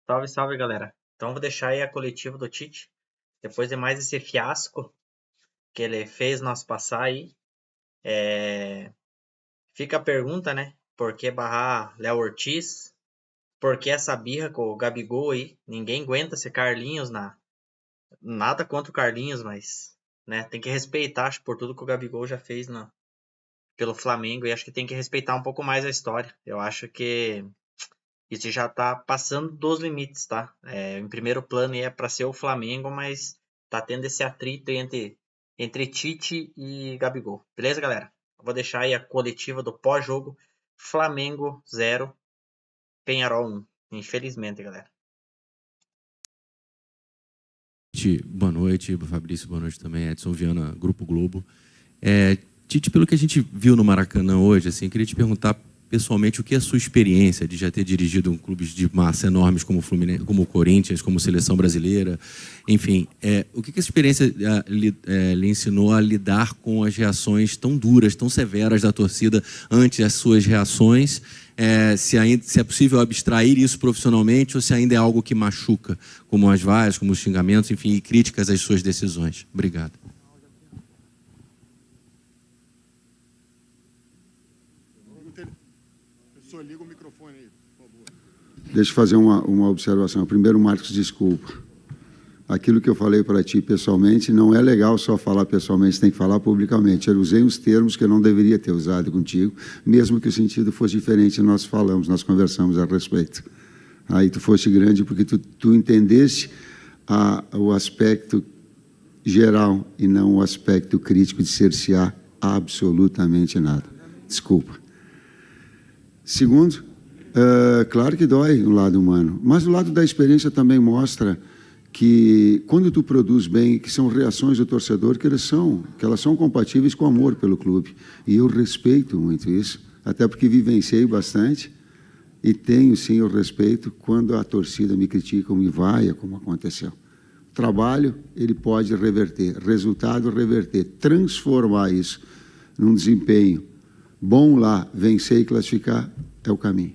Salve, salve, galera. Então vou deixar aí a coletiva do Tite. Depois de mais esse fiasco que ele fez nós passar aí. Fica a pergunta, né? Por que barrar Léo Ortiz? Por que essa birra com o Gabigol aí? Ninguém aguenta esse Carlinhos na. Nada contra o Carlinhos, mas né, tem que respeitar, acho, por tudo que o Gabigol já fez pelo Flamengo. E acho que tem que respeitar um pouco mais a história. Eu acho que isso já tá passando dos limites, tá? Em primeiro plano é para ser o Flamengo, mas tá tendo esse atrito entre Tite e Gabigol. Beleza, galera? Eu vou deixar aí a coletiva do pós-jogo. Flamengo 0, Penharol 1. Infelizmente, galera. Boa noite, Fabrício, boa noite também, Edson Viana, Grupo Globo. Tite, pelo que a gente viu no Maracanã hoje, assim, queria te perguntar pessoalmente o que é a sua experiência de já ter dirigido clubes de massa enormes como o Fluminense, como o Corinthians, como Seleção Brasileira, enfim, o que essa experiência lhe ensinou a lidar com as reações tão duras, tão severas da torcida ante as suas reações, se é possível abstrair isso profissionalmente ou se ainda é algo que machuca, como as vaias, como os xingamentos, enfim, e críticas às suas decisões. Obrigado. Liga o microfone aí, por favor. Deixa eu fazer uma observação. Primeiro, Marcos, desculpa. Aquilo que eu falei para ti pessoalmente, não é legal só falar pessoalmente, tem que falar publicamente. Eu usei uns termos que eu não deveria ter usado contigo, mesmo que o sentido fosse diferente, nós falamos, nós conversamos a respeito. Aí tu foste grande porque tu entendeste o aspecto geral e não o aspecto crítico de cercear absolutamente nada. Desculpa. Segundo, claro que dói o lado humano, mas o lado da experiência também mostra que quando tu produz bem, que são reações do torcedor que elas são compatíveis com o amor pelo clube. E eu respeito muito isso, até porque vivenciei bastante e tenho sim o respeito quando a torcida me critica ou me vaia, como aconteceu. O trabalho, ele pode reverter, resultado reverter, transformar isso num desempenho bom lá, vencer e classificar é o caminho.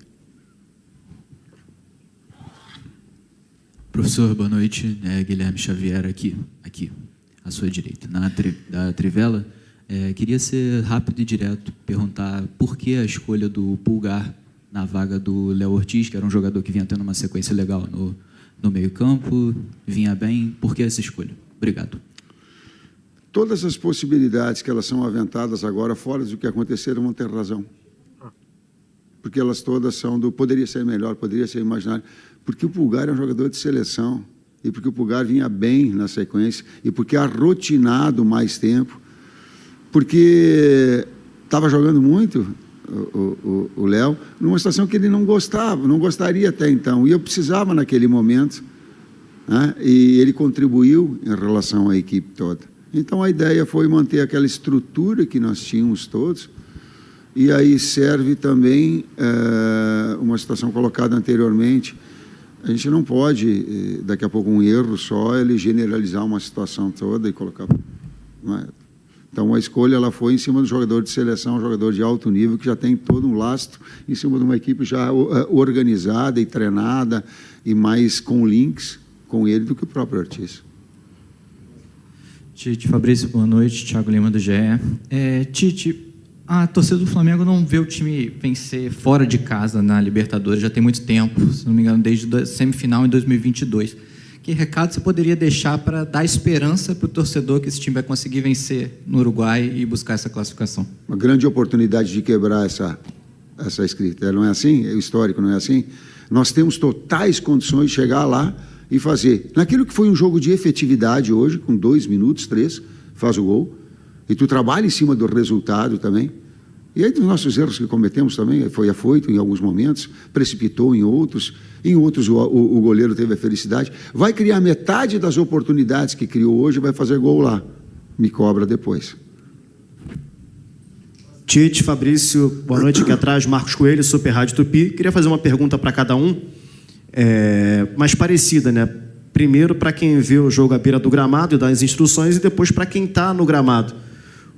Professor, boa noite. Guilherme Xavier aqui, à sua direita, da Trivela. Queria ser rápido e direto, perguntar por que a escolha do Pulgar na vaga do Léo Ortiz, que era um jogador que vinha tendo uma sequência legal no meio-campo, vinha bem. Por que essa escolha? Obrigado. Todas as possibilidades que elas são aventadas agora, fora do que aconteceram, vão ter razão. Porque elas todas são poderia ser melhor, poderia ser imaginário. Porque o Pulgar é um jogador de seleção, e porque o Pulgar vinha bem na sequência, e porque é rotinado mais tempo, porque estava jogando muito o Léo, numa situação que ele não gostaria até então, e eu precisava naquele momento, né? E ele contribuiu em relação à equipe toda. Então, a ideia foi manter aquela estrutura que nós tínhamos todos, e aí serve também uma situação colocada anteriormente. A gente não pode, daqui a pouco, um erro só, ele generalizar uma situação toda e colocar... Então, a escolha ela foi em cima do jogador de seleção, um jogador de alto nível, que já tem todo um lastro, em cima de uma equipe já organizada e treinada, e mais com links com ele do que o próprio Ortiz. Tite, Fabrício, boa noite. Thiago Lima, do GE. Tite, a torcida do Flamengo não vê o time vencer fora de casa na Libertadores já tem muito tempo, se não me engano, desde a semifinal em 2022. Que recado você poderia deixar para dar esperança para o torcedor que esse time vai conseguir vencer no Uruguai e buscar essa classificação? Uma grande oportunidade de quebrar essa escrita. Não é assim? O histórico não é assim? Nós temos totais condições de chegar lá e fazer. Naquilo que foi um jogo de efetividade hoje, com 2 minutos, 3, faz o gol, e tu trabalha em cima do resultado também. E aí dos nossos erros que cometemos também, foi afoito em alguns momentos, precipitou em outros o goleiro teve a felicidade. Vai criar metade das oportunidades que criou hoje, vai fazer gol lá. Me cobra depois. Tite, Fabrício, boa noite. Aqui atrás, Marcos Coelho, Super Rádio Tupi. Queria fazer uma pergunta para cada um, mais parecida, né? Primeiro, para quem vê o jogo à beira do gramado e dá as instruções, e depois para quem está no gramado.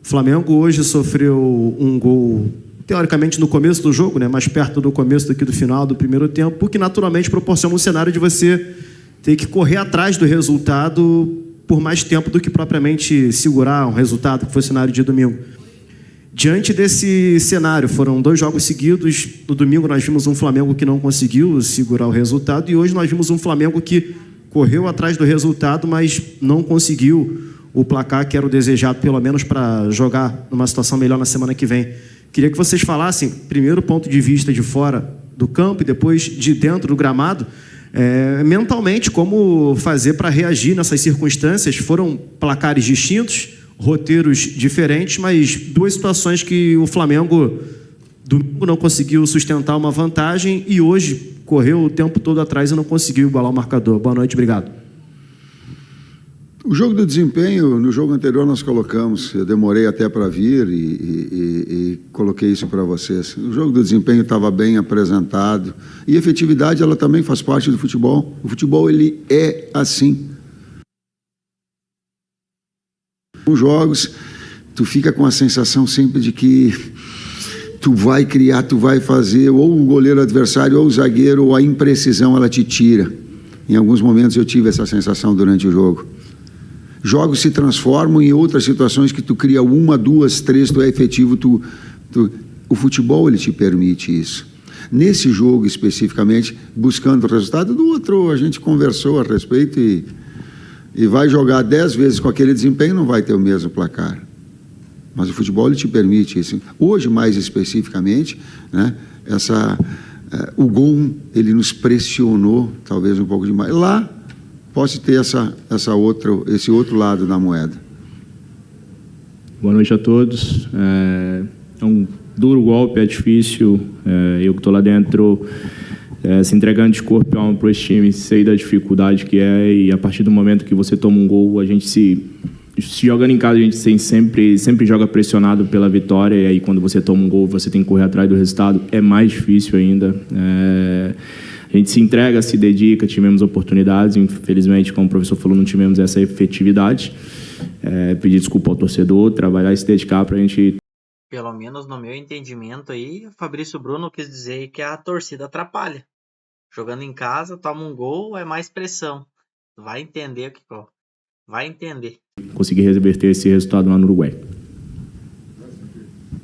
O Flamengo hoje sofreu um gol teoricamente no começo do jogo, né, mais perto do começo do que do final do primeiro tempo, que naturalmente proporciona um cenário de você ter que correr atrás do resultado por mais tempo do que propriamente segurar um resultado, que foi o cenário de domingo. Diante desse cenário, foram 2 jogos seguidos. No domingo nós vimos um Flamengo que não conseguiu segurar o resultado, e hoje nós vimos um Flamengo que correu atrás do resultado, mas não conseguiu o placar que era o desejado, pelo menos para jogar numa situação melhor na semana que vem. Queria que vocês falassem, primeiro, ponto de vista de fora do campo e depois de dentro do gramado, mentalmente, como fazer para reagir nessas circunstâncias. Foram placares distintos, roteiros diferentes, mas 2 situações que o Flamengo domingo não conseguiu sustentar uma vantagem e hoje correu o tempo todo atrás e não conseguiu igualar o marcador. Boa noite, obrigado. O jogo do desempenho, no jogo anterior nós colocamos, eu demorei até para vir e coloquei isso para vocês. O jogo do desempenho estava bem apresentado e efetividade ela também faz parte do futebol. O futebol ele é assim. Nos jogos, tu fica com a sensação sempre de que tu vai criar, tu vai fazer, ou o goleiro adversário, ou o zagueiro, ou a imprecisão ela te tira. Em alguns momentos eu tive essa sensação durante o jogo. Jogos se transformam em outras situações que tu cria 1, 2, 3, tu é efetivo, o futebol ele te permite isso. Nesse jogo especificamente, buscando o resultado do outro, a gente conversou a respeito e vai jogar 10 vezes com aquele desempenho, não vai ter o mesmo placar. Mas o futebol ele te permite isso. Hoje, mais especificamente, né, o gol ele nos pressionou talvez um pouco demais. Lá pode ter esse outro lado da moeda. Boa noite a todos. É um duro golpe, é difícil. Eu que estou lá dentro, se entregando de corpo e alma para esse time, sei da dificuldade que é, e a partir do momento que você toma um gol, a gente se jogando em casa, a gente sempre joga pressionado pela vitória, e aí quando você toma um gol, você tem que correr atrás do resultado, é mais difícil ainda. A gente se entrega, se dedica, tivemos oportunidades, infelizmente, como o professor falou, não tivemos essa efetividade. Pedir desculpa ao torcedor, trabalhar e se dedicar para a gente... Pelo menos no meu entendimento aí, o Fabrício Bruno quis dizer que a torcida atrapalha. Jogando em casa, toma um gol, é mais pressão. Vai entender o que... Vai entender. Conseguir reverter esse resultado lá no Uruguai.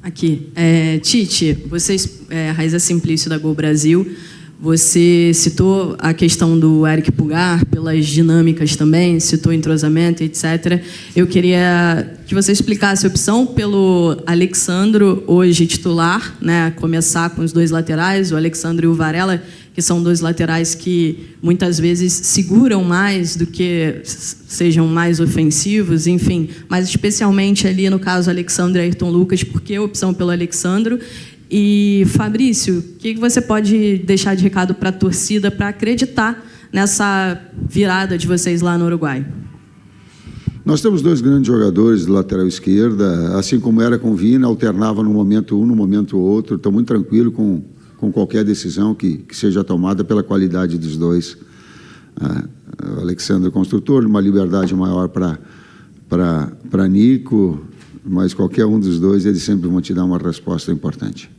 Aqui. Tite, vocês, Raiza Simplício da Gol Brasil, você citou a questão do Eric Pulgar, pelas dinâmicas também, citou entrosamento, etc. Eu queria que você explicasse a opção pelo Alexandro, hoje titular, né, começar com os 2 laterais, o Alexandro e o Varela, que são 2 laterais que muitas vezes seguram mais do que sejam mais ofensivos, enfim, mas especialmente ali no caso Alexandre e Ayrton Lucas, por que a opção pelo Alexandro? E, Fabrício, o que você pode deixar de recado para a torcida para acreditar nessa virada de vocês lá no Uruguai? Nós temos 2 grandes jogadores de lateral esquerda, assim como era com o Vina, alternava no momento um, no momento outro. Estou muito tranquilo com qualquer decisão que seja tomada pela qualidade dos 2. O Alexandre Construtor, uma liberdade maior para Nico, mas qualquer um dos 2, eles sempre vão te dar uma resposta importante.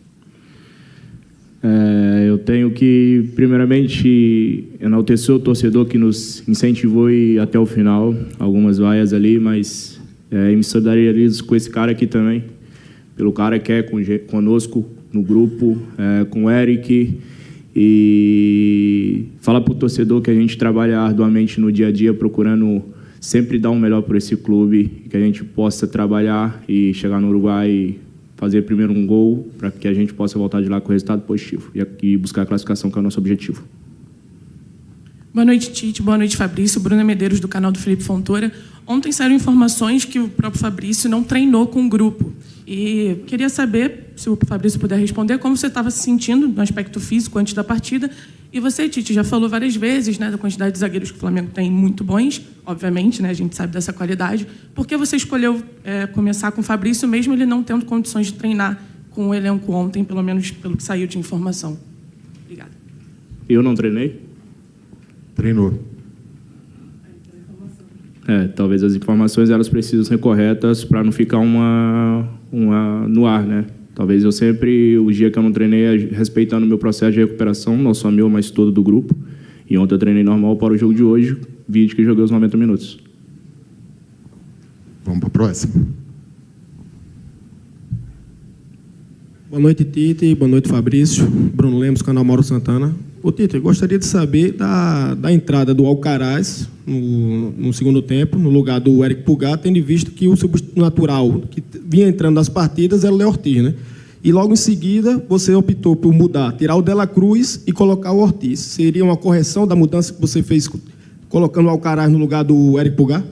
Eu tenho que, primeiramente, enaltecer o torcedor que nos incentivou e até o final, algumas vaias ali, mas me solidarizo com esse cara aqui também, pelo cara que é conosco no grupo, com o Eric, e falar para o torcedor que a gente trabalha arduamente no dia a dia, procurando sempre dar o melhor por esse clube, que a gente possa trabalhar e chegar no Uruguai e fazer primeiro um gol, para que a gente possa voltar de lá com resultado positivo e buscar a classificação, que é o nosso objetivo. Boa noite, Tite. Boa noite, Fabrício. Bruna Medeiros, do canal do Felipe Fontoura. Ontem saíram informações que o próprio Fabrício não treinou com o grupo. E queria saber, se o Fabrício puder responder, como você estava se sentindo no aspecto físico antes da partida. E você, Tite, já falou várias vezes, né, da quantidade de zagueiros que o Flamengo tem muito bons, obviamente, né, a gente sabe dessa qualidade. Por que você escolheu começar com o Fabrício, mesmo ele não tendo condições de treinar com o elenco ontem, pelo menos pelo que saiu de informação? Obrigada. Eu não treinei? Treinou. Talvez as informações elas precisam ser corretas para não ficar uma no ar, né? Talvez eu sempre, o dia que eu não treinei, respeitando o meu processo de recuperação, não só meu, mas todo do grupo. E ontem eu treinei normal para o jogo de hoje, vídeo que joguei os 90 minutos. Vamos para a próxima. Boa noite, Tite. Boa noite, Fabrício. Bruno Lemos, canal Mauro Santana. Ô, Tite, eu gostaria de saber da entrada do Alcaraz no segundo tempo, no lugar do Eric Pulgar, tendo em vista que o substituto natural que vinha entrando nas partidas era o Léo Ortiz, né? E logo em seguida você optou por mudar, tirar o Dela Cruz e colocar o Ortiz. Seria uma correção da mudança que você fez colocando o Alcaraz no lugar do Eric Pulgar?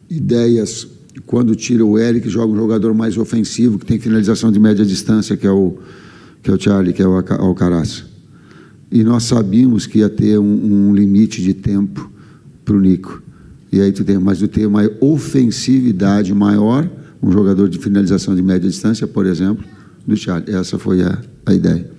Ideias, quando tira o Eric, joga um jogador mais ofensivo, que tem finalização de média distância, que é o Charlie, que é o Alcaraz. E nós sabíamos que ia ter um limite de tempo para o Nico. E aí tu tem uma ofensividade maior, um jogador de finalização de média distância, por exemplo, do Charlie. Essa foi a ideia.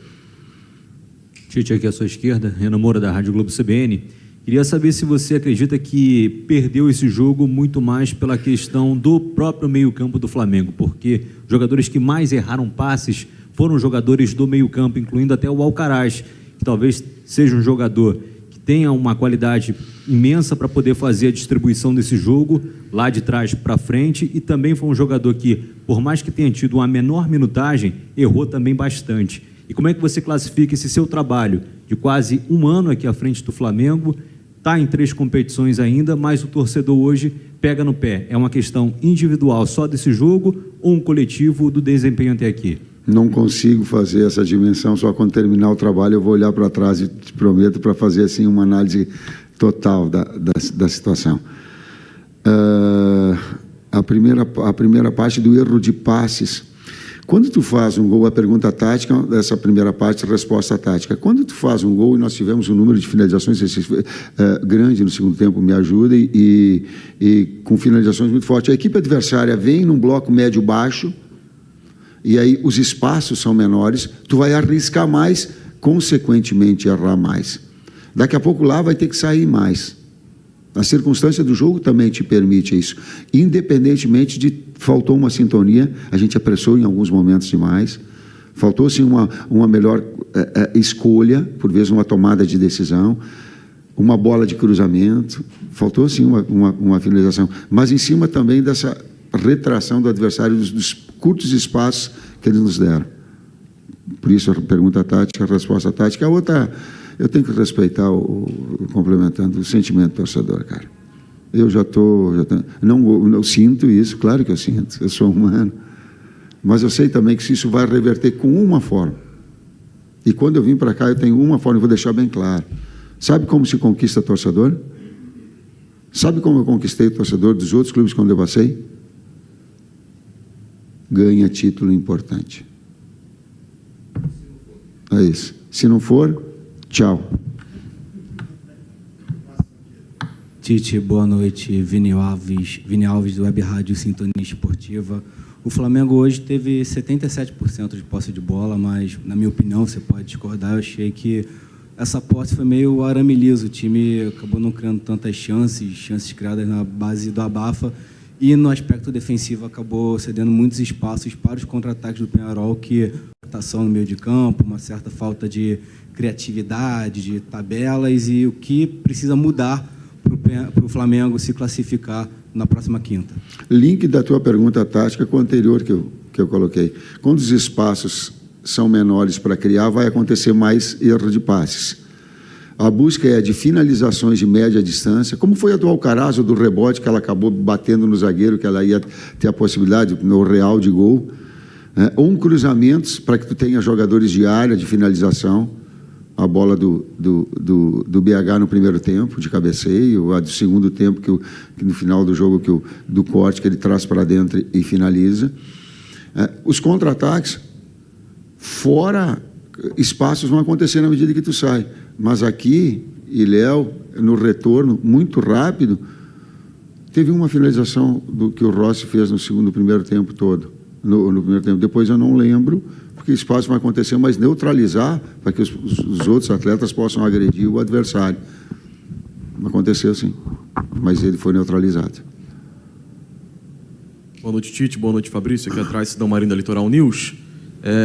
Tite, aqui à sua esquerda, Renan Moura, da Rádio Globo CBN. Queria saber se você acredita que perdeu esse jogo muito mais pela questão do próprio meio-campo do Flamengo, porque os jogadores que mais erraram passes foram jogadores do meio-campo, incluindo até o Alcaraz, que talvez seja um jogador que tenha uma qualidade imensa para poder fazer a distribuição desse jogo lá de trás para frente, e também foi um jogador que, por mais que tenha tido uma menor minutagem, errou também bastante. E como é que você classifica esse seu trabalho de quase um ano aqui à frente do Flamengo? Está em 3 competições ainda, mas o torcedor hoje pega no pé. É uma questão individual só desse jogo ou um coletivo do desempenho até aqui? Não consigo fazer essa dimensão, só quando terminar o trabalho eu vou olhar para trás e te prometo para fazer assim uma análise total da situação. A primeira parte do erro de passes. Quando tu faz um gol, a pergunta tática, essa primeira parte, resposta tática. Quando tu faz um gol, e nós tivemos um número de finalizações grande no segundo tempo, me ajuda, e com finalizações muito fortes. A equipe adversária vem num bloco médio-baixo, e aí os espaços são menores, tu vai arriscar mais, consequentemente errar mais. Daqui a pouco lá vai ter que sair mais. A circunstância do jogo também te permite isso. Independentemente de faltou uma sintonia, a gente apressou em alguns momentos demais, faltou sim uma melhor escolha, por vezes uma tomada de decisão, uma bola de cruzamento, faltou sim uma finalização, mas em cima também dessa retração do adversário dos curtos espaços que eles nos deram. Por isso a pergunta tática, a resposta tática. A outra, eu tenho que respeitar, complementando, o sentimento do torcedor, cara. Eu não sinto isso, claro que eu sinto, eu sou humano, mas eu sei também que isso vai reverter com uma forma. E quando eu vim para cá, eu tenho uma forma, eu vou deixar bem claro. Sabe como se conquista torcedor? Sabe como eu conquistei o torcedor dos outros clubes quando eu passei? Ganha título importante. É isso. Se não for, tchau. Tite, boa noite. Vini Alves do Web Rádio Sintonia Esportiva. O Flamengo hoje teve 77% de posse de bola, mas, na minha opinião, você pode discordar, eu achei que essa posse foi meio arame liso. O time acabou não criando tantas chances criadas na base do abafa, e no aspecto defensivo acabou cedendo muitos espaços para os contra-ataques do Peñarol, que rotação no meio de campo, uma certa falta de criatividade, de tabelas, e o que precisa mudar para o Flamengo se classificar na próxima quinta. Link da tua pergunta tática com o anterior que eu coloquei. Quando os espaços são menores para criar, vai acontecer mais erro de passes. A busca é de finalizações de média distância, como foi a do Alcaraz, ou do rebote, que ela acabou batendo no zagueiro, que ela ia ter a possibilidade, no real, de gol. Ou um cruzamento, para que tu tenha jogadores de área, de finalização. A bola do BH no primeiro tempo, de cabeceio, a do segundo tempo, que no final do jogo, do corte, que ele traz para dentro e finaliza. Os contra-ataques, fora espaços, vão acontecer na medida que tu sai. Mas aqui, e Léo, no retorno, muito rápido, teve uma finalização do que o Rossi fez no primeiro tempo todo. No primeiro tempo. Depois eu não lembro, porque espaço vai acontecer, mas neutralizar para que os outros atletas possam agredir o adversário. Aconteceu sim, mas ele foi neutralizado. Boa noite, Tite. Boa noite, Fabrício. Aqui atrás, Cidão Marinho da Litoral News.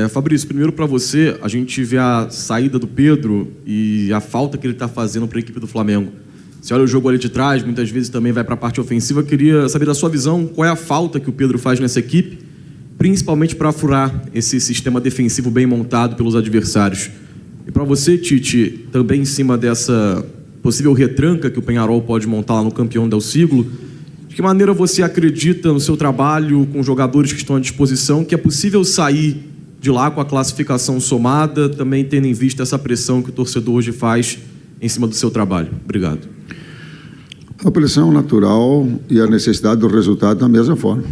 Fabrício, primeiro para você, a gente vê a saída do Pedro e a falta que ele está fazendo para a equipe do Flamengo. Você olha o jogo ali de trás, muitas vezes também vai para a parte ofensiva. Eu queria saber da sua visão, qual é a falta que o Pedro faz nessa equipe, principalmente para furar esse sistema defensivo bem montado pelos adversários. E para você, Tite, também em cima dessa possível retranca que o Peñarol pode montar lá no Campeão del Siglo, de que maneira você acredita no seu trabalho com jogadores que estão à disposição, que é possível sair de lá com a classificação somada, também tendo em vista essa pressão que o torcedor hoje faz em cima do seu trabalho? Obrigado. A pressão natural e a necessidade do resultado da mesma forma.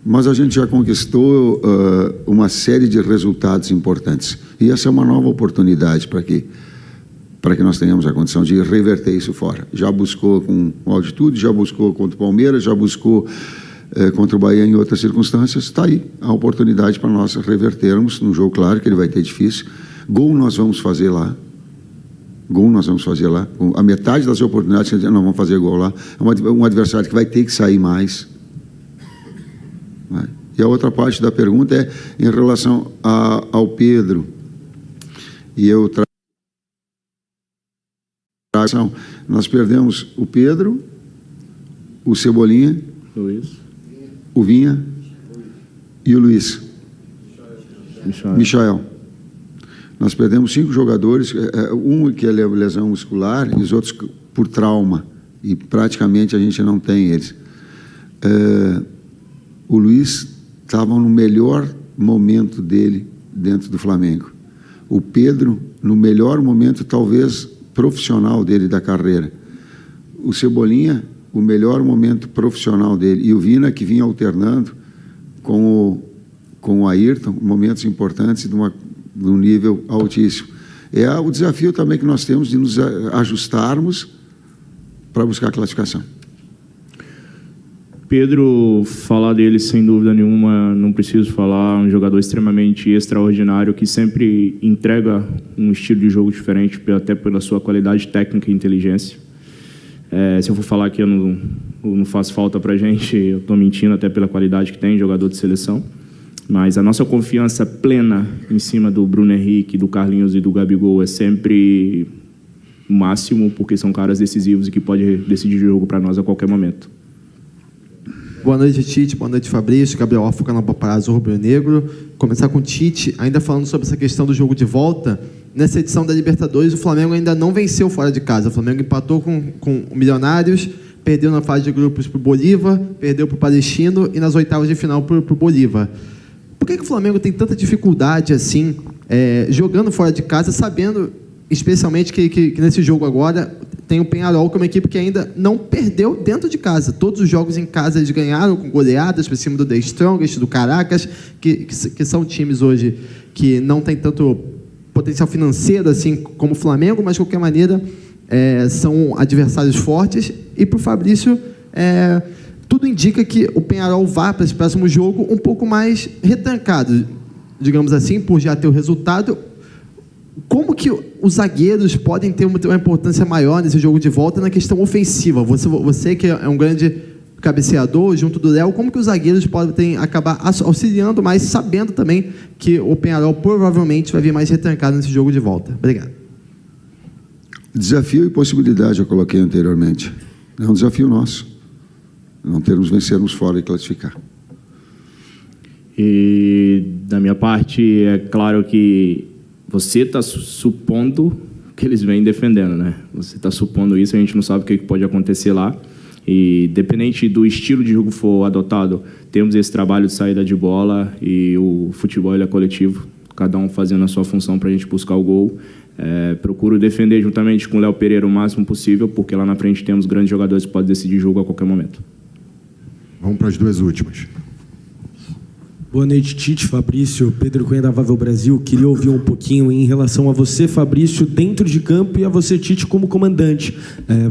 Mas a gente já conquistou uma série de resultados importantes. E essa é uma nova oportunidade para que nós tenhamos a condição de reverter isso fora. Já buscou com o Altitude, já buscou contra o Palmeiras, já buscou contra o Bahia em outras circunstâncias. Está aí a oportunidade para nós revertermos no jogo, claro que ele vai ter difícil. Gol nós vamos fazer lá. A metade das oportunidades que nós vamos fazer gol lá. É um adversário que vai ter que sair mais. E a outra parte da pergunta é em relação ao Pedro. E eu nós perdemos o Pedro, o Cebolinha, Luiz, o Vinha e o Luiz. Michael. Nós perdemos 5 jogadores, um que é lesão muscular e os outros por trauma. E praticamente a gente não tem eles. O Luiz estava no melhor momento dele dentro do Flamengo. O Pedro, no melhor momento, talvez, profissional dele da carreira. O Cebolinha, o melhor momento profissional dele. E o Vina, que vinha alternando com o Ayrton, momentos importantes de um nível altíssimo. É o desafio também que nós temos de nos ajustarmos para buscar a classificação. Pedro, falar dele sem dúvida nenhuma, não preciso falar, um jogador extremamente extraordinário que sempre entrega um estilo de jogo diferente, até pela sua qualidade técnica e inteligência. Se eu for falar que eu não faço falta para a gente, eu estou mentindo até pela qualidade que tem, jogador de seleção. Mas a nossa confiança plena em cima do Bruno Henrique, do Carlinhos e do Gabigol é sempre o máximo, porque são caras decisivos e que podem decidir o jogo para nós a qualquer momento. Boa noite, Tite. Boa noite, Fabrício. Gabriel Alfa, canal Paparazzo Rubro Negro. Começar com o Tite, ainda falando sobre essa questão do jogo de volta. Nessa edição da Libertadores, o Flamengo ainda não venceu fora de casa. O Flamengo empatou com o Milionários, perdeu na fase de grupos para o Bolívar, perdeu para o Palestino e nas oitavas de final para o Bolívar. Por que o Flamengo tem tanta dificuldade assim, jogando fora de casa, sabendo especialmente que nesse jogo agora tem o Peñarol, que é uma equipe que ainda não perdeu dentro de casa. Todos os jogos em casa eles ganharam com goleadas para cima do The Strongest, do Caracas, que são times hoje que não tem tanto potencial financeiro assim como o Flamengo, mas de qualquer maneira são adversários fortes. E para o Fabrício, tudo indica que o Peñarol vá para esse próximo jogo um pouco mais retrancado, digamos assim, por já ter o resultado. Como que os zagueiros podem ter uma importância maior nesse jogo de volta na questão ofensiva? Você que é um grande cabeceador, junto do Léo, como que os zagueiros podem acabar auxiliando mais, sabendo também que o Peñarol provavelmente vai vir mais retrancado nesse jogo de volta? Obrigado. Desafio e possibilidade eu coloquei anteriormente. É um desafio nosso. Não vencermos fora e classificar. E da minha parte, é claro que você está supondo que eles vêm defendendo, né? Você está supondo isso, a gente não sabe o que pode acontecer lá. E, dependente do estilo de jogo que for adotado, temos esse trabalho de saída de bola e o futebol ele é coletivo, cada um fazendo a sua função para a gente buscar o gol. Procuro defender juntamente com o Léo Pereira o máximo possível, porque lá na frente temos grandes jogadores que podem decidir jogo a qualquer momento. Vamos para as 2 últimas. Boa noite, Tite, Fabrício, Pedro Cunha da Vável Brasil. Queria ouvir um pouquinho em relação a você, Fabrício, dentro de campo e a você, Tite, como comandante.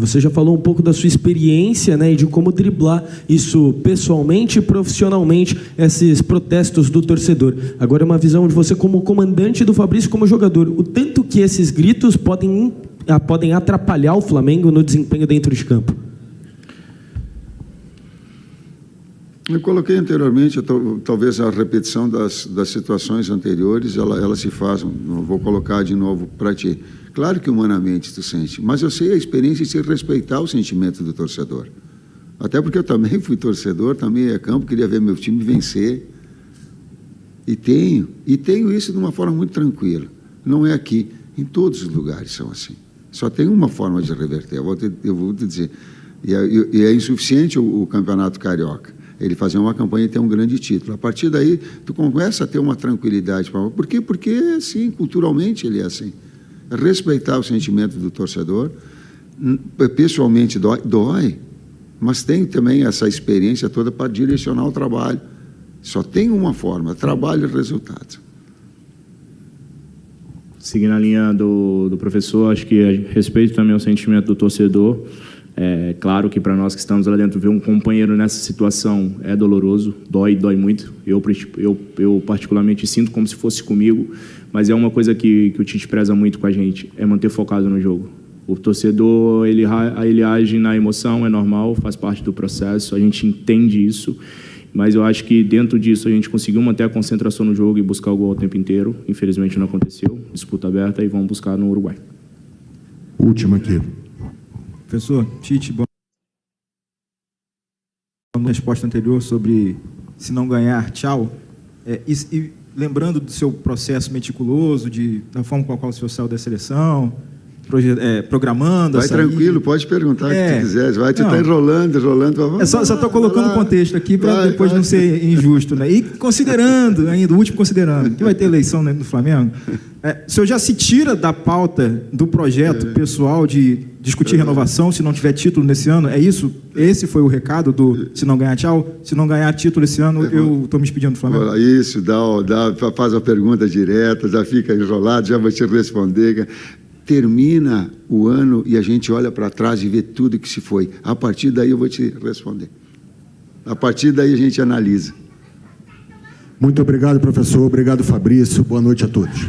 Você já falou um pouco da sua experiência, né, e de como driblar isso pessoalmente e profissionalmente, esses protestos do torcedor. Agora, uma visão de você como comandante do Fabrício como jogador. O tanto que esses gritos podem atrapalhar o Flamengo no desempenho dentro de campo? Eu coloquei anteriormente, talvez a repetição das situações anteriores, ela se faz, não vou colocar de novo para ti. Claro que humanamente tu sente, mas eu sei a experiência de se respeitar o sentimento do torcedor. Até porque eu também fui torcedor, também ia a campo, queria ver meu time vencer. E tenho isso de uma forma muito tranquila. Não é aqui, em todos os lugares são assim. Só tem uma forma de reverter, eu vou te dizer. E é insuficiente o Campeonato Carioca. Ele fazer uma campanha e ter um grande título. A partir daí, tu começa a ter uma tranquilidade. Por quê? Porque, assim, culturalmente ele é assim. Respeitar o sentimento do torcedor, pessoalmente dói, mas tem também essa experiência toda para direcionar o trabalho. Só tem uma forma, trabalho e resultado. Seguindo a linha do professor, acho que respeito também o sentimento do torcedor. É claro que para nós que estamos lá dentro, ver um companheiro nessa situação é doloroso, dói muito. Eu particularmente sinto como se fosse comigo, mas é uma coisa que o Tite preza muito com a gente, é manter focado no jogo. O torcedor, ele age na emoção, é normal, faz parte do processo, a gente entende isso, mas eu acho que dentro disso a gente conseguiu manter a concentração no jogo e buscar o gol o tempo inteiro. Infelizmente não aconteceu, disputa aberta e vamos buscar no Uruguai. Última aqui. Professor, Tite, bom. Na resposta anterior sobre se não ganhar, tchau. E lembrando do seu processo meticuloso, da forma com a qual o senhor saiu da seleção, programando... Vai tranquilo, pode perguntar o que tu quiser. Tu está enrolando. Só estou colocando o contexto aqui para depois não ser injusto, né? E considerando, ainda o último considerando, que vai ter eleição dentro do Flamengo, o senhor já se tira da pauta do projeto pessoal de discutir renovação se não tiver título nesse ano? É isso? Esse foi o recado do se não ganhar, tchau? Se não ganhar título esse ano, eu estou me despedindo do Flamengo? Isso, faz a pergunta direta, já fica enrolado, já vou te responder. Termina o ano e a gente olha para trás e vê tudo que se foi. A partir daí eu vou te responder. A partir daí a gente analisa. Muito obrigado, professor. Obrigado, Fabrício. Boa noite a todos.